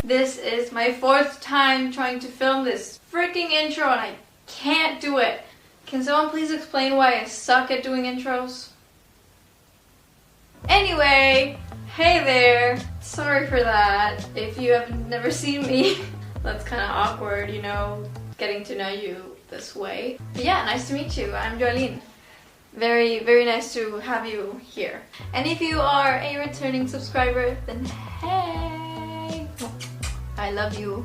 This is my 4th time trying to film this freaking intro and I can't do it. Can someone please explain why I suck at doing intros? Anyway, hey there. Sorry for that. If you have never seen me, that's kind of awkward, you know, getting to know you this way. But yeah, nice to meet you. I'm Joalin. Very, very nice to have you here. And if you are a returning subscriber, then hey, I love you.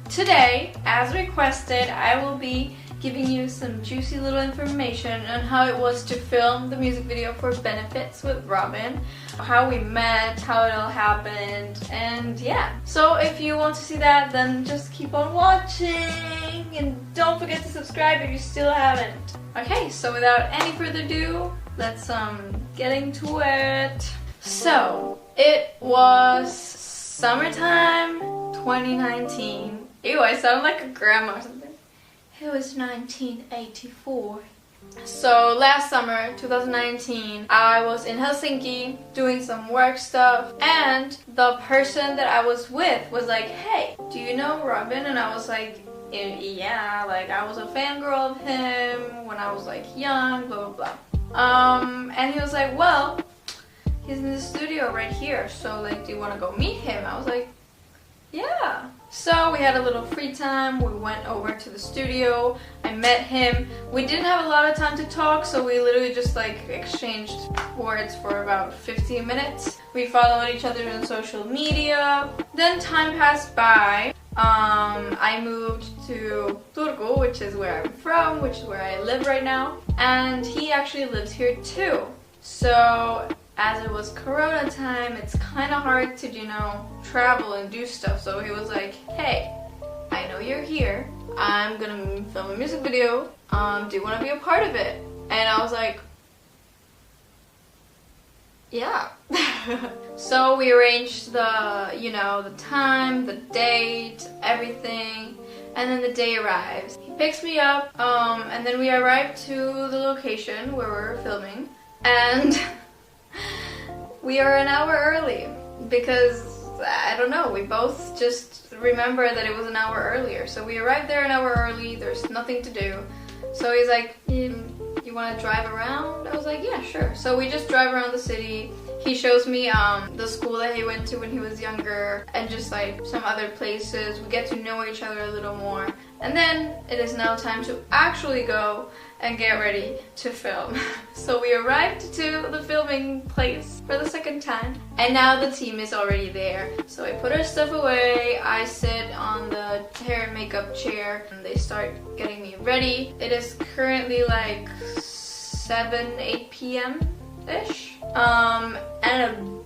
Today, as requested, I will be giving you some juicy little information on how it was to film the music video for Benefits with Robin, how we met, how it all happened, and yeah. So if you want to see that, then just keep on watching and don't forget to subscribe if you still haven't. Okay, so without any further ado, let's get into it. So it was summertime 2019. Ew, I sound like a grandma or something. It was 1984. So last summer, 2019, I was in Helsinki doing some work stuff, and the person that I was with was like, hey, do you know Robin? And I was like, yeah, like I was a fangirl of him when I was like young, blah blah blah. And he was like, well, he's in the studio right here, so like, do you want to go meet him? I was like, yeah. So we had a little free time, we went over to the studio, I met him. We didn't have a lot of time to talk, so we literally just like exchanged words for about 15 minutes. We followed each other on social media. Then time passed by. I moved to Turku, which is where I'm from, which is where I live right now. And he actually lives here too. So as it was Corona time, it's kind of hard to, you know, travel and do stuff. So he was like, hey, I know you're here. I'm gonna film a music video. Do you want to be a part of it? And I was like, yeah. So we arranged the, you know, the time, the date, everything. And then the day arrives. He picks me up, and then we arrive to the location where we're filming. And we are an hour early because, I don't know, we both just remember that it was an hour earlier. So we arrived there an hour early, there's nothing to do. So he's like, you want to drive around? I was like, yeah, sure. So we just drive around the city. He shows me the school that he went to when he was younger and just like some other places. We get to know each other a little more. And then it is now time to actually go and get ready to film. So we arrived to the filming place for the second time, and now the team is already there. So I put our stuff away, I sit on the hair and makeup chair, and they start getting me ready. It is currently like 8 p.m.-ish. And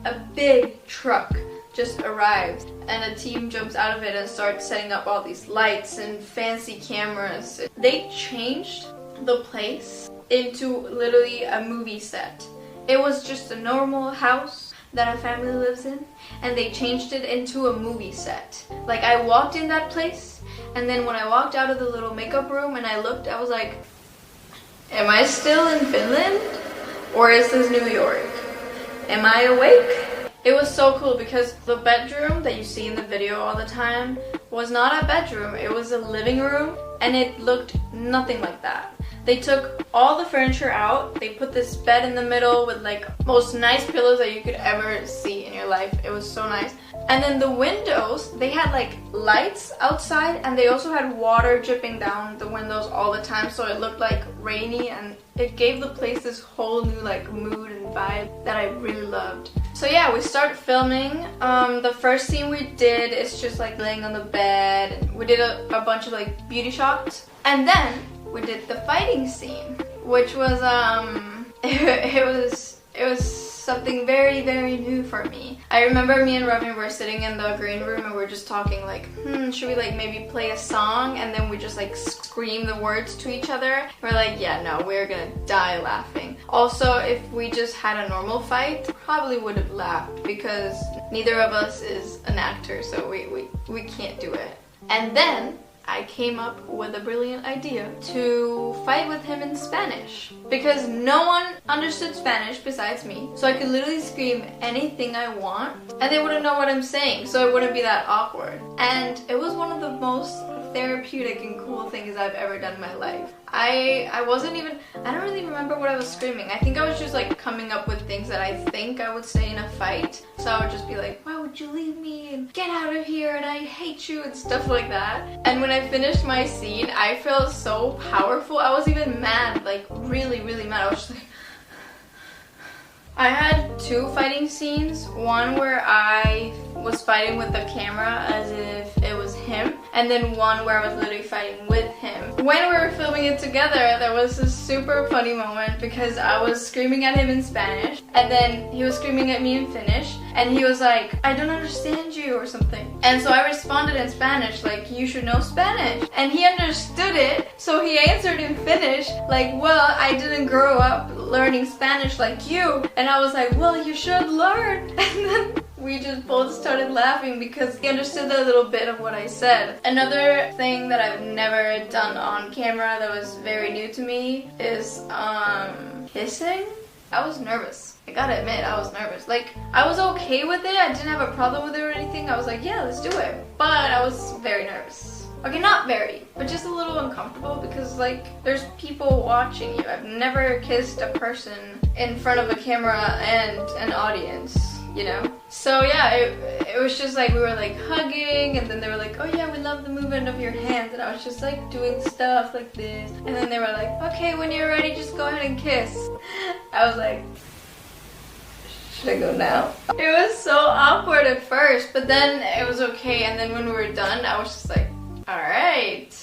a big truck just arrived, and a team jumps out of it and starts setting up all these lights and fancy cameras. They changed the place into literally a movie set. It was just a normal house that a family lives in, and they changed it into a movie set. Like, I walked in that place, and then when I walked out of the little makeup room and I looked, I was like, am I still in Finland? Or is this New York? Am I awake? It was so cool because the bedroom that you see in the video all the time was not a bedroom, it was a living room, and it looked nothing like that. They took all the furniture out, they put this bed in the middle with like most nice pillows that you could ever see in your life. It was so nice. And then the windows, they had like lights outside, and they also had water dripping down the windows all the time, so it looked like rainy, and it gave the place this whole new like mood and vibe that I really loved. So yeah, we start filming. The first scene we did is just like laying on the bed, and we did a bunch of like beauty shots, and then we did the fighting scene, which was it was something very, very new for me. I remember me and Robin were sitting in the green room and we're just talking like, should we like maybe play a song? And then we just like scream the words to each other. We're like, yeah, no, we're gonna die laughing. Also, if we just had a normal fight, probably would have laughed because neither of us is an actor, so we can't do it. And then I came up with a brilliant idea to fight with him in Spanish. Because no one understood Spanish besides me. So I could literally scream anything I want and they wouldn't know what I'm saying. So it wouldn't be that awkward. And it was one of the most therapeutic and cool things I've ever done in my life. I wasn't even, I don't really remember what I was screaming. I think I was just like coming up with things that I think I would say in a fight. So I would just be like, why would you leave me, and get out of here, and I hate you, and stuff like that. And when I finished my scene, I felt so powerful. I was even mad, like really, really mad. I was just like, I had two fighting scenes. One where I was fighting with the camera as if it was him, and then one where I was literally fighting with him. When we were filming it together, there was this super funny moment because I was screaming at him in Spanish, and then he was screaming at me in Finnish, and he was like, I don't understand you, or something. And so I responded in Spanish, like, you should know Spanish. And he understood it, so he answered in Finnish, like, well, I didn't grow up learning Spanish like you. And I was like, well, you should learn. And then we just both started laughing because he understood a little bit of what I said. Another thing that I've never done on camera that was very new to me is kissing. I was nervous. I gotta admit, I was nervous. Like, I was okay with it. I didn't have a problem with it or anything. I was like, yeah, let's do it. But I was very nervous. Okay, not very, but just a little uncomfortable because, like, there's people watching you. I've never kissed a person in front of a camera and an audience, you know? So yeah, it was just like we were like hugging, and then they were like, oh yeah, we love the movement of your hands, and I was just like doing stuff like this, and then they were like, okay, when you're ready, just go ahead and kiss. I was like, should I go now? It was so awkward at first, but then it was okay, and then when we were done, I was just like, alright.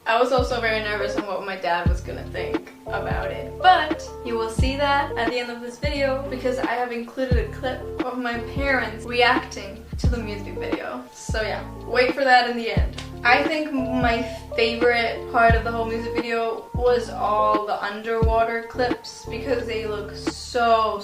I was also very nervous on what my dad was gonna think about it. But you will see that at the end of this video because I have included a clip of my parents reacting to the music video. So yeah, wait for that in the end. I think my favorite part of the whole music video was all the underwater clips because they look so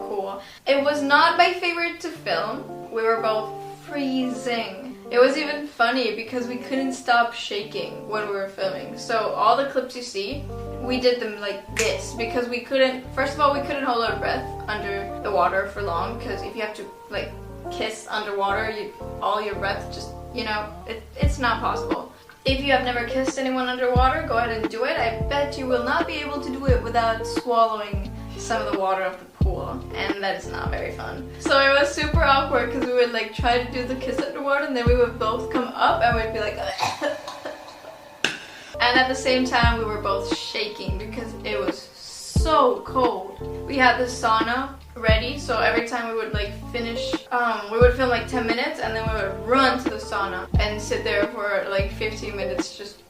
cool. It was not my favorite to film. We were both freezing. It was even funny because we couldn't stop shaking when we were filming. So all the clips you see, we did them like this because we couldn't, first of all, we couldn't hold our breath under the water for long because if you have to like kiss underwater, all your breath just, you know, it's not possible. If you have never kissed anyone underwater, go ahead and do it. I bet you will not be able to do it without swallowing some of the water of the pool, and that is not very fun. So it was super awkward because we would like try to do the kiss underwater, and then we would both come up and we'd be like and at the same time we were both shaking because it was so cold. We had the sauna ready, so every time we would like finish, we would film like 10 minutes and then we would run to the sauna and sit there for like 15 minutes just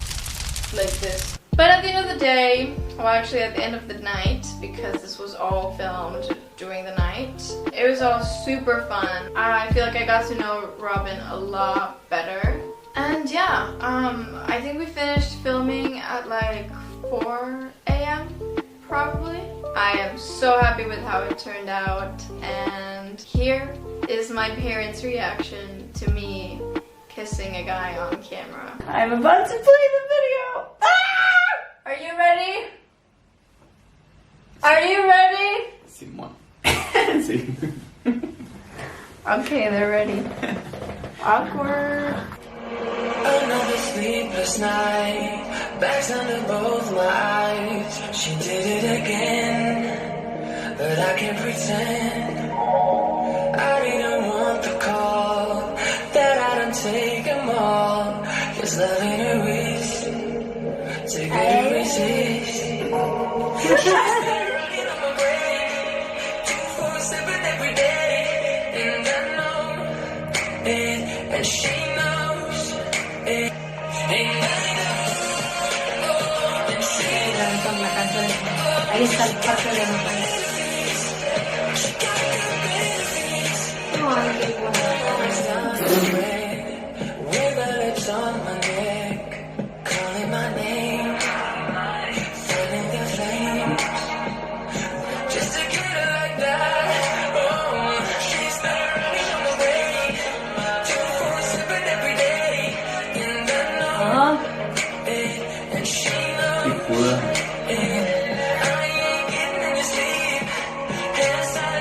like this. But at the end of the day, well actually at the end of the night, because this was all filmed during the night, it was all super fun. I feel like I got to know Robin a lot better. And yeah, I think we finished filming at like 4 a.m. probably. I am so happy with how it turned out, and here is my parents' reaction to me kissing a guy on camera. I'm about to play the video. Ah! Are you ready? Are you ready? Simon. Okay, they're ready. Awkward. Another sleepless night, bags under both my eyes. She did it again, but I can't pretend. I didn't want the call, that I don't take them all. Just loving her wrist, to get her resist. She's been running on my brain, 24/7 every day. And I know it, and she knows it. And I know, oh, and she Con la canción, ahí está el parte de la canción. with her lips on my neck, calling my name, fanning the flames, just to get her like that. Oh, she's been running on my way, 24/7 every day.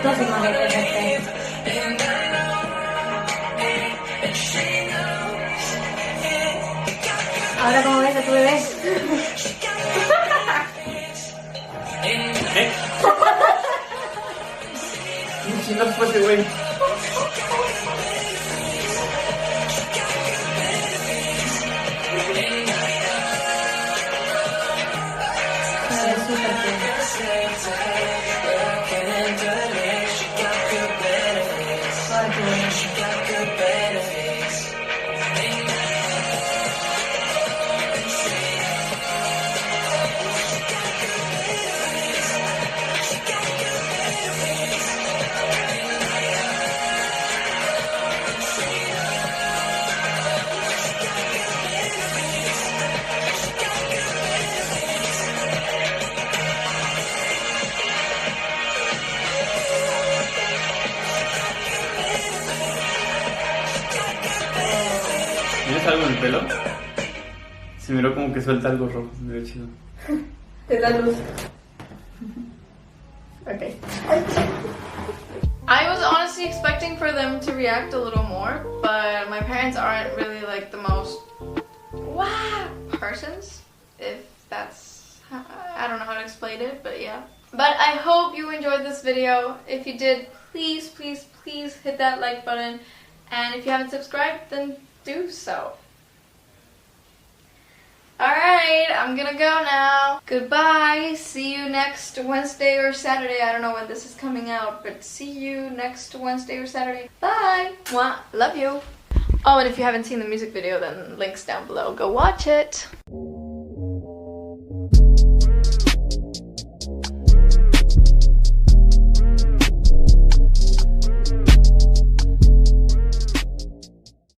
Dos imágenes perfectas. Ahora, ¿cómo ves a tu bebé? Si no fuese güey. Es súper cool. Ay, qué bueno. ¿Tienes algo en el pelo? Se miró como que suelta algo rojo, se miró chido. Te da luz. Okay. I was honestly expecting for them to react a little more, but my parents aren't really like the most wow persons, if that's, I don't know how to explain it, but yeah. But I hope you enjoyed this video. If you did, please, please, please hit that like button. And if you haven't subscribed, then do so. Alright, I'm gonna go now. Goodbye. See you next Wednesday or Saturday. I don't know when this is coming out, but see you next Wednesday or Saturday. Bye. Mwah. Love you. Oh, and if you haven't seen the music video, then links down below. Go watch it.